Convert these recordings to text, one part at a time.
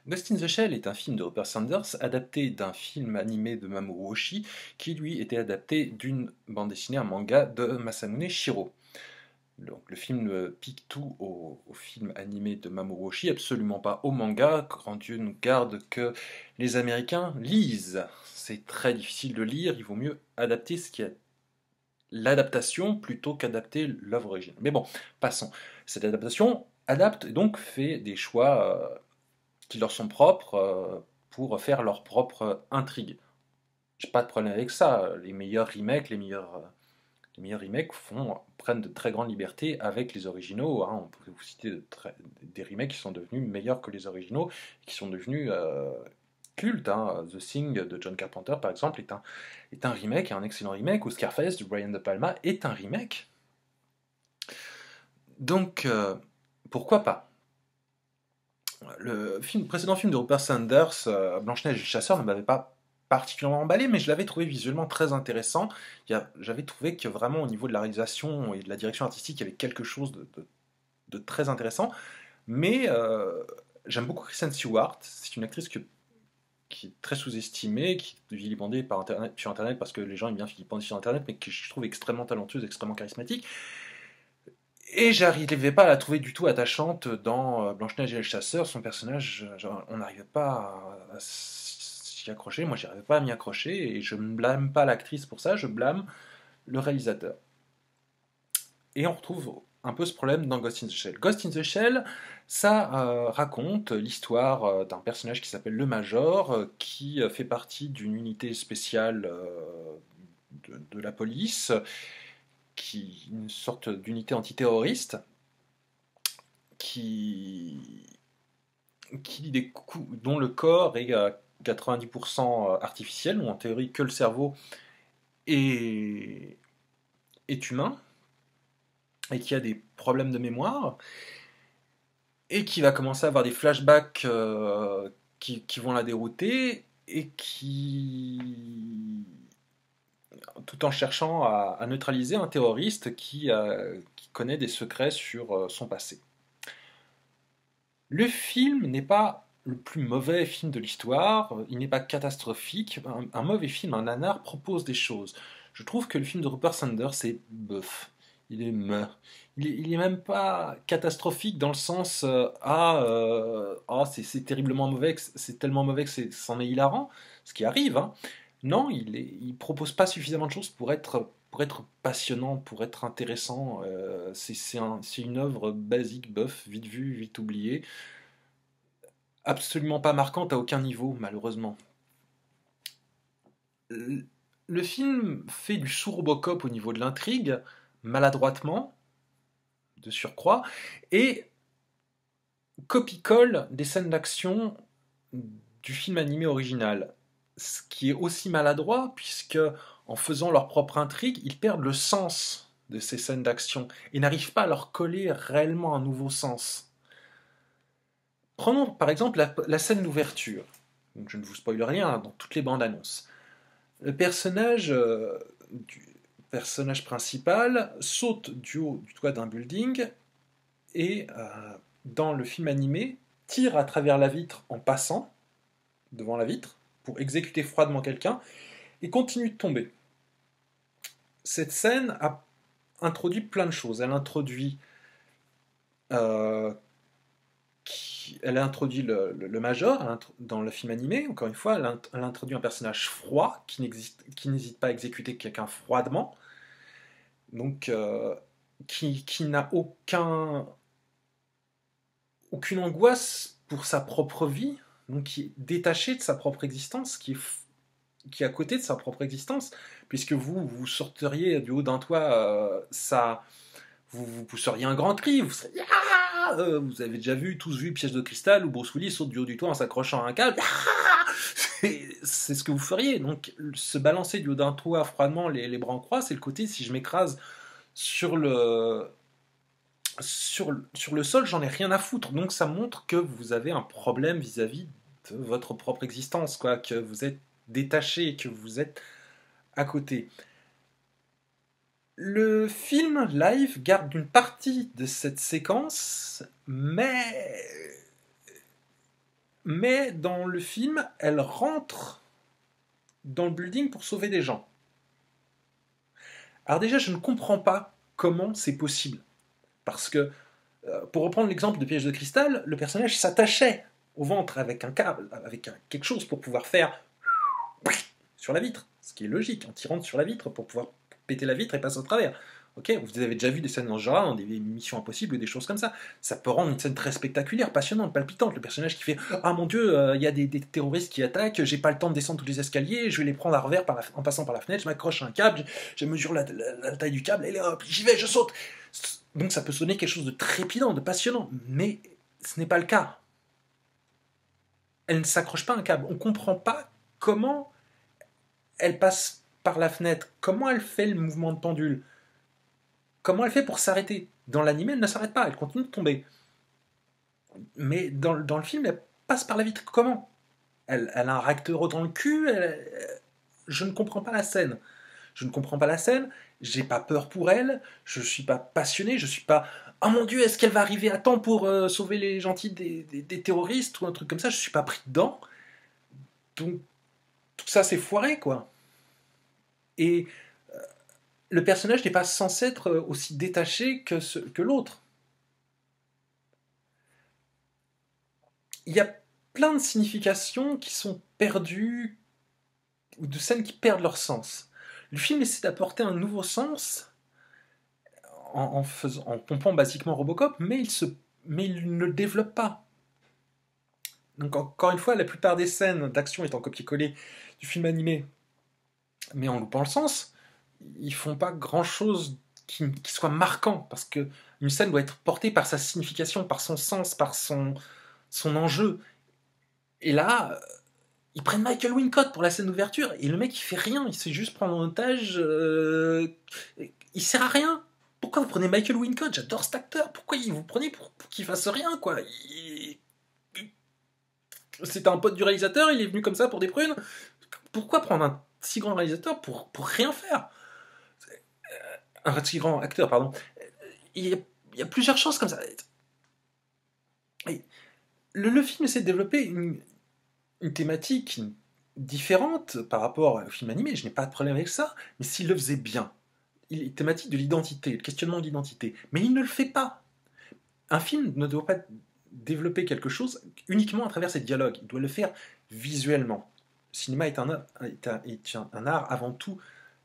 Ghost in the Shell est un film de Rupert Sanders adapté d'un film animé de Mamoru Oshii qui lui était adapté d'une bande dessinée, un manga de Masamune Shirow. Donc, le film pique tout au film animé de Mamoru Oshii, absolument pas au manga, grand Dieu nous garde que les Américains lisent. C'est très difficile de lire, il vaut mieux adapter ce qui est l'adaptation plutôt qu'adapter l'œuvre originale. Mais bon, passons. Cette adaptation adapte et donc fait des choix qui leur sont propres pour faire leur propre intrigue. J'ai pas de problème avec ça. Les meilleurs remakes, les meilleurs remakes prennent de très grandes libertés avec les originaux, hein. On pourrait vous citer des remakes qui sont devenus meilleurs que les originaux, qui sont devenus cultes, hein. The Thing de John Carpenter, par exemple, est un remake, un excellent remake, ou Scarface de Brian De Palma est un remake. Donc, pourquoi pas? Le précédent film de Rupert Sanders, Blanche-Neige et le Chasseur, ne m'avait pas particulièrement emballé, mais je l'avais trouvé visuellement très intéressant. J'avais trouvé que vraiment au niveau de la réalisation et de la direction artistique, il y avait quelque chose de très intéressant. Mais j'aime beaucoup Kristen Stewart. C'est une actrice qui est très sous-estimée, qui est vilipendée sur Internet parce que les gens aiment bien vilipender sur Internet, mais que je trouve extrêmement talentueuse, extrêmement charismatique. Et j'arrivais pas à la trouver du tout attachante dans Blanche-Neige et le Chasseur. Son personnage, on n'arrivait pas à s'y accrocher. Moi, j'y arrivais pas à m'y accrocher. Et je ne blâme pas l'actrice pour ça, je blâme le réalisateur. Et on retrouve un peu ce problème dans Ghost in the Shell. Ghost in the Shell, ça raconte l'histoire d'un personnage qui s'appelle le Major, qui fait partie d'une unité spéciale de la police, une sorte d'unité antiterroriste, qui, dont le corps est à 90% artificiel, ou en théorie que le cerveau est, est humain, et qui a des problèmes de mémoire, et qui va commencer à avoir des flashbacks qui vont la dérouter, et tout en cherchant à neutraliser un terroriste qui connaît des secrets sur son passé. Le film n'est pas le plus mauvais film de l'histoire, il n'est pas catastrophique. Un mauvais film, un nanar, propose des choses. Je trouve que le film de Rupert Sanders est bof. Il est meh. Il est même pas catastrophique dans le sens c'est terriblement mauvais, c'est tellement mauvais que c'en est hilarant, ce qui arrive, hein. Non, il propose pas suffisamment de choses pour être passionnant, pour être intéressant. C'est une œuvre basique, bof, vite vue, vite oubliée, absolument pas marquante à aucun niveau, malheureusement. Le film fait du sous-Robocop au niveau de l'intrigue, maladroitement, de surcroît, et copie-colle des scènes d'action du film animé original. Ce qui est aussi maladroit, puisque en faisant leur propre intrigue, ils perdent le sens de ces scènes d'action et n'arrivent pas à leur coller réellement un nouveau sens. Prenons par exemple la scène d'ouverture. Donc, je ne vous spoile rien, hein, dans toutes les bandes annonces. Le personnage principal saute du haut du toit d'un building et, dans le film animé, tire à travers la vitre en passant devant la vitre pour exécuter froidement quelqu'un et continue de tomber. Cette scène a introduit plein de choses. Euh, elle a introduit le Major dans le film animé, encore une fois, elle a introduit un personnage froid qui n'hésite pas à exécuter quelqu'un froidement, donc qui n'a aucune angoisse pour sa propre vie, donc qui est détaché de sa propre existence, qui est à côté de sa propre existence, puisque vous sorteriez du haut d'un toit, vous pousseriez un grand cri, vous seriez vous avez déjà tous vu Piège de cristal où Bruce Willis saute du haut du toit en s'accrochant à un câble. C'est ce que vous feriez. Donc se balancer du haut d'un toit froidement, les bras en croix, c'est le côté si je m'écrase sur le sol, j'en ai rien à foutre. Donc ça montre que vous avez un problème vis-à-vis de votre propre existence, quoi, que vous êtes détaché, que vous êtes à côté. Le film live garde une partie de cette séquence, mais mais dans le film, elle rentre dans le building pour sauver des gens. Alors déjà, je ne comprends pas comment c'est possible. Parce que, pour reprendre l'exemple de Piège de cristal, le personnage s'attachait au ventre avec un câble, avec quelque chose pour pouvoir faire sur la vitre. Ce qui est logique, en tirant sur la vitre pour pouvoir péter la vitre et passer au travers. Ok, vous avez déjà vu des scènes dans ce genre, dans des missions impossibles ou des choses comme ça. Ça peut rendre une scène très spectaculaire, passionnante, palpitante. Le personnage qui fait ah mon dieu, il y a des terroristes qui attaquent, j'ai pas le temps de descendre tous les escaliers, je vais les prendre à revers en passant par la fenêtre, je m'accroche à un câble, je mesure la taille du câble, et hop, j'y vais, je saute. Donc ça peut sonner quelque chose de trépidant, de passionnant, mais ce n'est pas le cas. Elle ne s'accroche pas à un câble. On comprend pas comment elle passe par la fenêtre, comment elle fait le mouvement de pendule. Comment elle fait pour s'arrêter? Dans l'anime, elle ne s'arrête pas, elle continue de tomber. Mais dans le film, elle passe par la vitre. Comment? Elle a un recteur dans le cul. Je ne comprends pas la scène. Je ne comprends pas la scène. J'ai pas peur pour elle. Je suis pas passionné. Je suis pas. Oh mon dieu, est-ce qu'elle va arriver à temps pour sauver les gentils des terroristes ou un truc comme ça? Je suis pas pris dedans. Donc tout ça, c'est foiré, quoi. Et le personnage n'est pas censé être aussi détaché que l'autre. Il y a plein de significations qui sont perdues, ou de scènes qui perdent leur sens. Le film essaie d'apporter un nouveau sens en pompant basiquement Robocop, mais il ne le développe pas. Donc encore une fois, la plupart des scènes d'action étant copié-collé du film animé, mais en loupant le sens, ils font pas grand-chose qui soit marquant, parce que une scène doit être portée par sa signification, par son sens, par son enjeu. Et là, ils prennent Michael Wincott pour la scène d'ouverture, et le mec il fait rien, il sait juste prendre en otage. Il sert à rien. Pourquoi vous prenez Michael Wincott? J'adore cet acteur. Pourquoi vous prenez pour qu'il fasse rien, quoi? C'était un pote du réalisateur, il est venu comme ça pour des prunes. Pourquoi prendre un si grand réalisateur pour rien faire? Un si grand acteur, pardon. Il y a plusieurs choses comme ça. Et le film essaie de développer une thématique différente par rapport au film animé, je n'ai pas de problème avec ça, mais s'il le faisait bien, thématique de l'identité, le questionnement de l'identité, mais il ne le fait pas. Un film ne doit pas développer quelque chose uniquement à travers ses dialogues, il doit le faire visuellement. Le cinéma est un art avant tout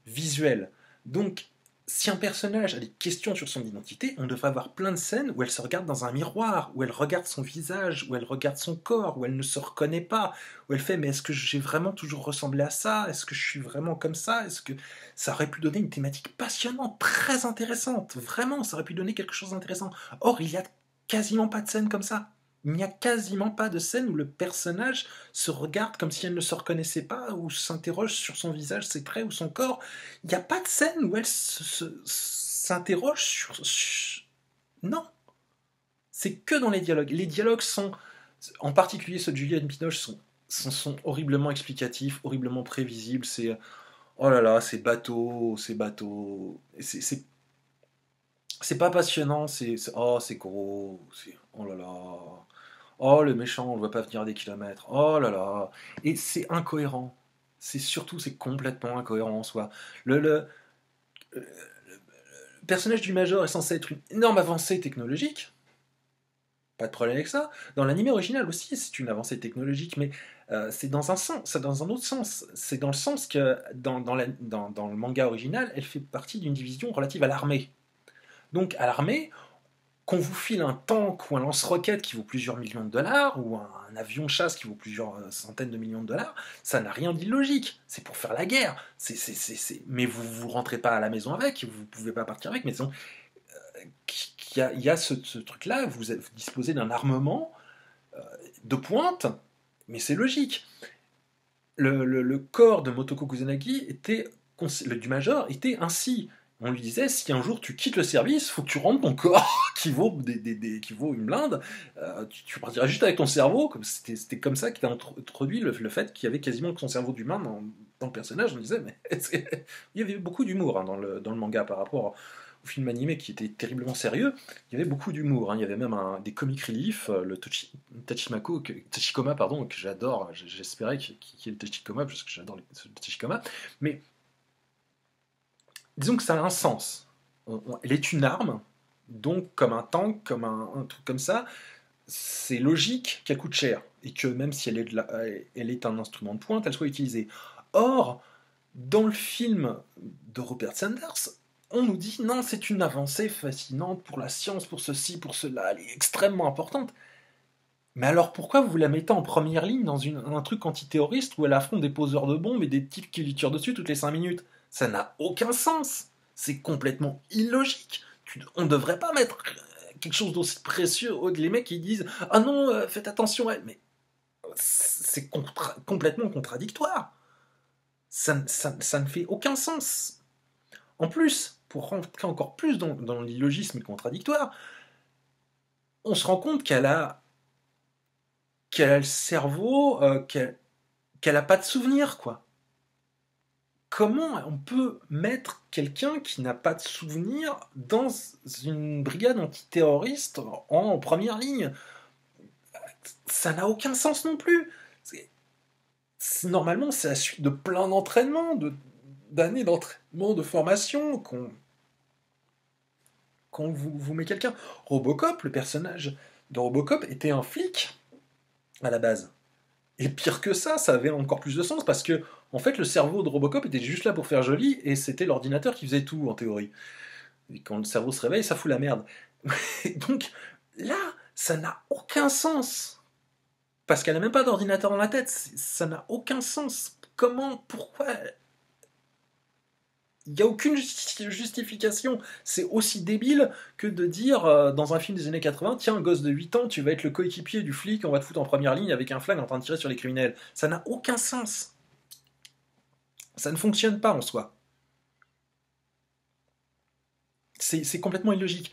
visuel. Donc, si un personnage a des questions sur son identité, on devrait avoir plein de scènes où elle se regarde dans un miroir, où elle regarde son visage, où elle regarde son corps, où elle ne se reconnaît pas, où elle fait mais est-ce que j'ai vraiment toujours ressemblé à ça? Est-ce que je suis vraiment comme ça? Est-ce que ça aurait pu donner une thématique passionnante, très intéressante? Vraiment, ça aurait pu donner quelque chose d'intéressant. Or, il n'y a quasiment pas de scène comme ça. Il n'y a quasiment pas de scène où le personnage se regarde comme si elle ne se reconnaissait pas, ou s'interroge sur son visage, ses traits ou son corps. Il n'y a pas de scène où elle s'interroge sur... Non. C'est que dans les dialogues. Les dialogues sont, en particulier ceux de Juliette Binoche, sont horriblement explicatifs, horriblement prévisibles. C'est... Oh là là, c'est bateau, c'est bateau. C'est pas passionnant, oh, c'est gros, oh là là. Oh, le méchant, on le voit pas venir des kilomètres. Oh là là. Et c'est incohérent. C'est complètement incohérent en soi. Le personnage du Major est censé être une énorme avancée technologique. Pas de problème avec ça. Dans l'anime original aussi, c'est une avancée technologique, mais c'est dans un sens, c'est dans un autre sens. C'est dans le sens que dans le manga original, elle fait partie d'une division relative à l'armée. Donc à l'armée, qu'on vous file un tank ou un lance-roquette qui vaut plusieurs millions de dollars, ou un avion chasse qui vaut plusieurs centaines de millions de dollars, ça n'a rien d'illogique. C'est pour faire la guerre. Mais vous ne rentrez pas à la maison avec, vous ne pouvez pas partir avec. Mais disons, il y a ce truc-là, vous disposez d'un armement de pointe, mais c'est logique. Le corps de Motoko Kusanagi du Major était ainsi. On lui disait, si un jour tu quittes le service, faut que tu rendes ton corps qui vaut une blinde. Tu partiras juste avec ton cerveau. C'était comme ça qu'était introduit le fait qu'il y avait quasiment que son cerveau d'humain dans le personnage. On disait, mais il y avait beaucoup d'humour dans le manga par rapport film animé qui était terriblement sérieux, il y avait beaucoup d'humour, hein. Il y avait même des comic relief, le Tachikoma, pardon, que j'adore. J'espérais qu'il y ait le Tachikoma, parce que j'adore le Tachikoma. Mais disons que ça a un sens. Elle est une arme, donc comme un tank, comme un truc comme ça, c'est logique qu'elle coûte cher. Et que même si elle est un instrument de pointe, elle soit utilisée. Or, dans le film de Robert Sanders, on nous dit non, c'est une avancée fascinante pour la science, pour ceci, pour cela, elle est extrêmement importante. Mais alors pourquoi vous la mettez en première ligne dans un truc antiterroriste où elle affronte des poseurs de bombes et des types qui lui tirent dessus toutes les 5 minutes? Ça n'a aucun sens. C'est complètement illogique. On ne devrait pas mettre quelque chose d'aussi précieux. Les mecs qui disent ah non, faites attention à elle. Mais c'est complètement contradictoire. Ça ne fait aucun sens. En plus, pour rentrer encore plus dans l'illogisme contradictoire, on se rend compte qu'elle a le cerveau, qu'elle a pas de souvenir, quoi. Comment on peut mettre quelqu'un qui n'a pas de souvenir dans une brigade antiterroriste en première ligne? Ça n'a aucun sens non plus. Normalement, c'est la suite de plein d'entraînements, d'années d'entraînement, de formation qu'on vous met quelqu'un. Robocop, le personnage de Robocop, était un flic à la base. Et pire que ça avait encore plus de sens parce que, en fait, le cerveau de Robocop était juste là pour faire joli et c'était l'ordinateur qui faisait tout en théorie. Et quand le cerveau se réveille, ça fout la merde. Donc là, ça n'a aucun sens. Parce qu'elle n'a même pas d'ordinateur dans la tête. Ça n'a aucun sens. Comment? Pourquoi? Il n'y a aucune justification. C'est aussi débile que de dire dans un film des années 80, tiens, gosse de 8 ans, tu vas être le coéquipier du flic, on va te foutre en première ligne avec un flingue en train de tirer sur les criminels. Ça n'a aucun sens. Ça ne fonctionne pas en soi. C'est complètement illogique.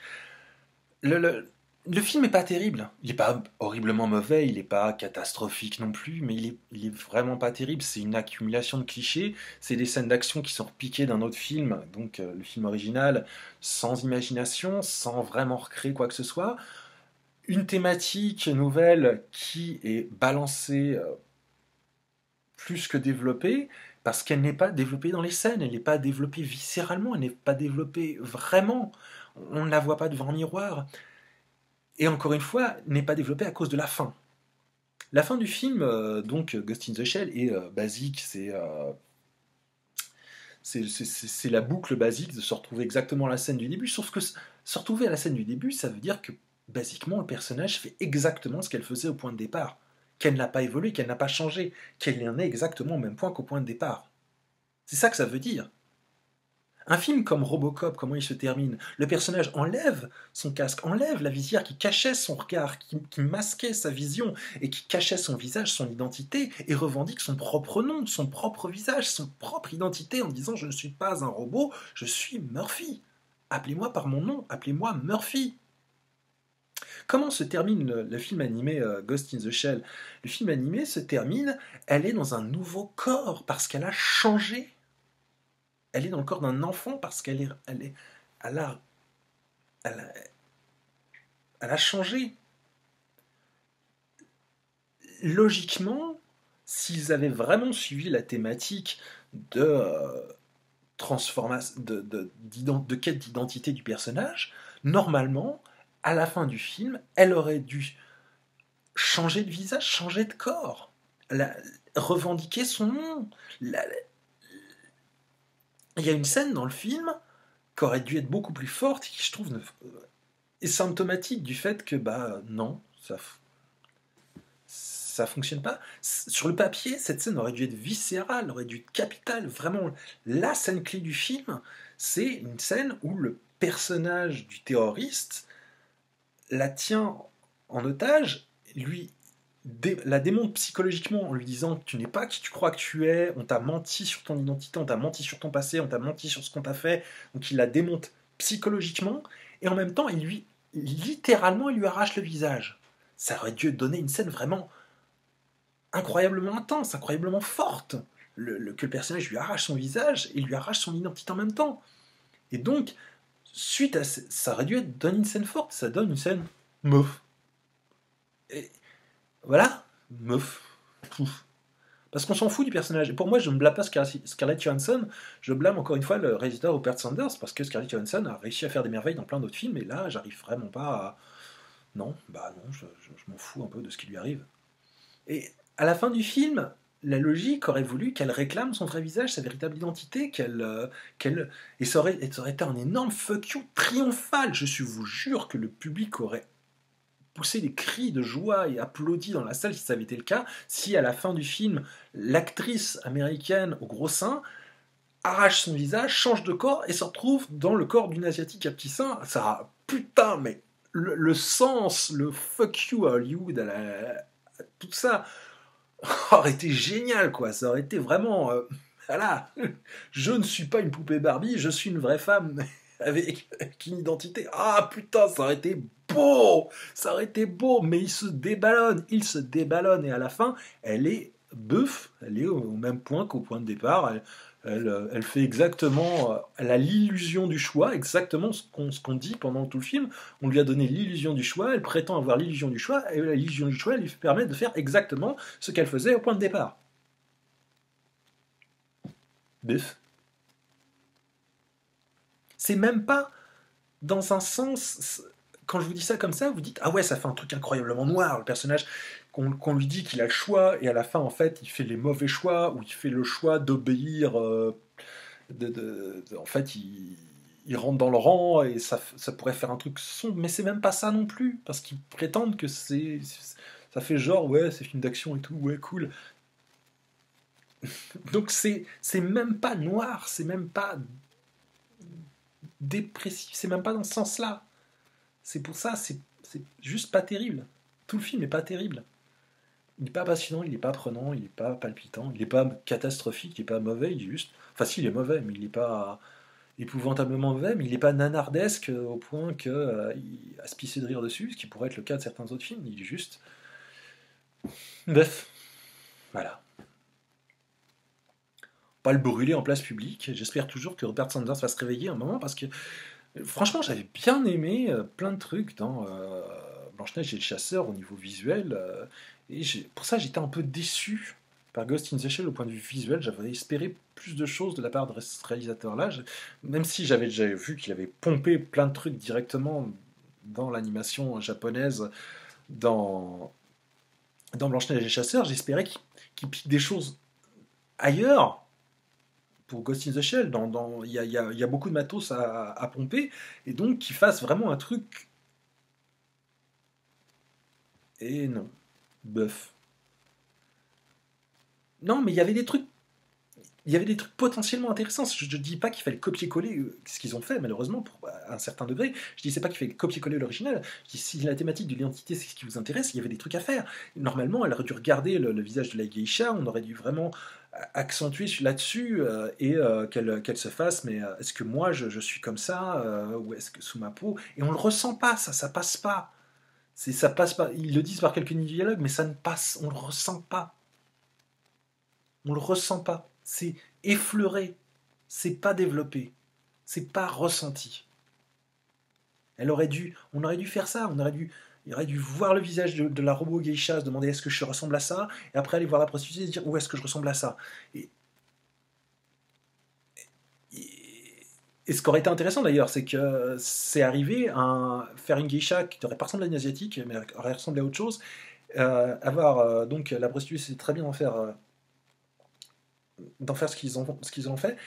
Le film n'est pas terrible. Il n'est pas horriblement mauvais, il n'est pas catastrophique non plus, mais il est vraiment pas terrible. C'est une accumulation de clichés. C'est des scènes d'action qui sont repiquées d'un autre film, donc le film original, sans imagination, sans vraiment recréer quoi que ce soit. Une thématique nouvelle qui est balancée plus que développée, parce qu'elle n'est pas développée dans les scènes, elle n'est pas développée viscéralement, elle n'est pas développée vraiment. On ne la voit pas devant un miroir. Et encore une fois, n'est pas développée à cause de la fin. La fin du film, donc Ghost in the Shell, est basique, c'est la boucle basique de se retrouver exactement à la scène du début, sauf que se retrouver à la scène du début, ça veut dire que, basiquement, le personnage fait exactement ce qu'elle faisait au point de départ, qu'elle n'a pas évolué, qu'elle n'a pas changé, qu'elle en est exactement au même point qu'au point de départ. C'est ça que ça veut dire. Un film comme Robocop, comment il se termine? Le personnage enlève son casque, enlève la visière qui cachait son regard, qui masquait sa vision et qui cachait son visage, son identité, et revendique son propre nom, son propre visage, son propre identité en disant je ne suis pas un robot, je suis Murphy. Appelez-moi par mon nom, appelez-moi Murphy. Comment se termine le film animé Ghost in the Shell? Le film animé se termine, elle est dans un nouveau corps parce qu'elle a changé. Elle est dans le corps d'un enfant parce elle a, elle a, elle a changé. Logiquement, s'ils avaient vraiment suivi la thématique de transformation, de quête d'identité du personnage, normalement, à la fin du film, elle aurait dû changer de visage, changer de corps, revendiquer son nom. Il y a une scène dans le film qui aurait dû être beaucoup plus forte, qui je trouve est symptomatique du fait que non, ça fonctionne pas. Sur le papier, cette scène aurait dû être viscérale, aurait dû être capitale. Vraiment, la scène clé du film, c'est une scène où le personnage du terroriste la tient en otage, la démonte psychologiquement en lui disant que tu n'es pas qui tu crois que tu es, on t'a menti sur ton identité, on t'a menti sur ton passé, on t'a menti sur ce qu'on t'a fait, donc il la démonte psychologiquement, et en même temps, littéralement, il lui arrache le visage. Ça aurait dû donner une scène vraiment incroyablement intense, incroyablement forte, que le personnage lui arrache son visage et lui arrache son identité en même temps. Et donc, suite à ça aurait dû donner une scène forte, ça donne une scène meuf. Et voilà, meuf. Pouf. Parce qu'on s'en fout du personnage. Et pour moi, je ne blâme pas Scarlett Johansson, je blâme encore une fois le réalisateur Rupert Sanders, parce que Scarlett Johansson a réussi à faire des merveilles dans plein d'autres films, et là, j'arrive vraiment pas à. Non, bah non, je m'en fous un peu de ce qui lui arrive. Et à la fin du film, la logique aurait voulu qu'elle réclame son vrai visage, sa véritable identité, qu'elle et ça aurait été un énorme fuck you triomphal. Vous jure que le public aurait poussé des cris de joie et applaudi dans la salle si ça avait été le cas, si à la fin du film, l'actrice américaine au gros sein arrache son visage, change de corps et se retrouve dans le corps d'une asiatique à petits seins. Ça, putain, mais le sens, le fuck you à Hollywood, tout ça, aurait été génial, quoi. Ça aurait été vraiment. Voilà. Je ne suis pas une poupée Barbie, je suis une vraie femme avec une identité. Ah putain, ça aurait été beau. Ça aurait été beau, mais il se déballonne, et à la fin, elle est bœuf, elle est au même point qu'au point de départ. Elle fait exactement, elle a l'illusion du choix, exactement ce qu'on dit pendant tout le film. On lui a donné l'illusion du choix, elle prétend avoir l'illusion du choix, et l'illusion du choix lui permet de faire exactement ce qu'elle faisait au point de départ. Bœuf. C'est même pas dans un sens. Quand je vous dis ça comme ça, vous dites ah ouais, ça fait un truc incroyablement noir, le personnage qu'on lui dit qu'il a le choix, et à la fin en fait il fait les mauvais choix, ou il fait le choix d'obéir, en fait il rentre dans le rang, et ça pourrait faire un truc sombre, mais c'est même pas ça non plus, parce qu'ils prétendent que ça fait genre ouais c'est film d'action et tout, ouais cool. Donc c'est même pas noir, c'est même pas dépressif, c'est même pas dans ce sens-là. C'est pour ça, c'est juste pas terrible. Tout le film est pas terrible. Il n'est pas passionnant, il n'est pas prenant, il n'est pas palpitant, il n'est pas catastrophique, il n'est pas mauvais, il est juste. Enfin, si, il est mauvais, mais il n'est pas épouvantablement mauvais, mais il n'est pas nanardesque au point qu'il a se pisser de rire dessus, ce qui pourrait être le cas de certains autres films. Il est juste. Bref, voilà. Pas le brûler en place publique. J'espère toujours que Robert Sanders va se réveiller un moment, parce que franchement, j'avais bien aimé plein de trucs dans Blanche-Neige et le Chasseur au niveau visuel. Et pour ça, j'étais un peu déçu par Ghost in the Shell au point de vue visuel. J'avais espéré plus de choses de la part de ce réalisateur-là. Même si j'avais déjà vu qu'il avait pompé plein de trucs directement dans l'animation japonaise, dans, dans Blanche-Neige et le Chasseur, j'espérais qu'il pique des choses ailleurs pour Ghost in the Shell. Il y a beaucoup de matos à pomper, et donc qu'il fasse vraiment un truc. Et non, bœuf. Non, mais il y avait des trucs potentiellement intéressants. Je ne dis pas qu'il fallait copier-coller ce qu'ils ont fait, malheureusement, à un certain degré. Je ne disais pas qu'il fallait copier-coller l'original. Je dis, si la thématique de l'identité, c'est ce qui vous intéresse, il y avait des trucs à faire. Normalement, elle aurait dû regarder le visage de la geisha, on aurait dû vraiment accentuer là-dessus, et qu'elle se fasse, mais est-ce que moi, je suis comme ça, ou est-ce que sous ma peau. Et on le ressent pas, ça passe pas. Ça passe pas. Ils le disent par quelques dialogues, mais ça ne passe, on le ressent pas. On le ressent pas. C'est effleuré. C'est pas développé. C'est pas ressenti. On aurait dû faire ça. Il aurait dû voir le visage de la robot geisha, se demander est-ce que je ressemble à ça, et après aller voir la prostituée et se dire où est-ce que je ressemble à ça. Et ce qui aurait été intéressant d'ailleurs, c'est que c'est arrivé à faire une geisha qui n'aurait pas ressemblé à une asiatique, mais aurait ressemblé à autre chose. Avoir donc la prostituée, c'est très bien d'en faire ce qu'ils ont fait,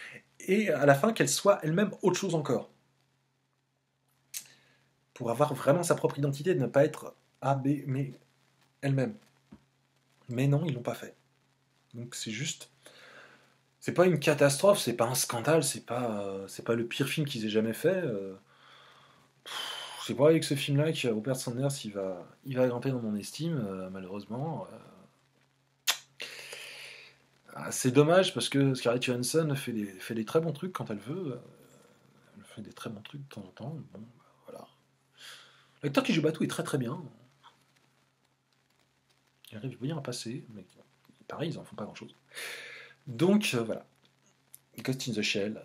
et à la fin qu'elle soit elle-même autre chose encore, pour avoir vraiment sa propre identité, de ne pas être A, B, mais elle-même. Mais non, ils l'ont pas fait. Donc c'est pas une catastrophe, c'est pas un scandale, c'est pas le pire film qu'ils aient jamais fait. C'est pas avec ce film-là que Rupert Sanders il va grimper dans mon estime, malheureusement. C'est dommage parce que Scarlett Johansson fait des très bons trucs quand elle veut. Elle fait des très bons trucs de temps en temps. Bon, bah, voilà. L'acteur qui joue Batou est très très bien. Il arrive bien à passer, mais pareil, ils en font pas grand chose. Donc voilà. Ghost in the Shell.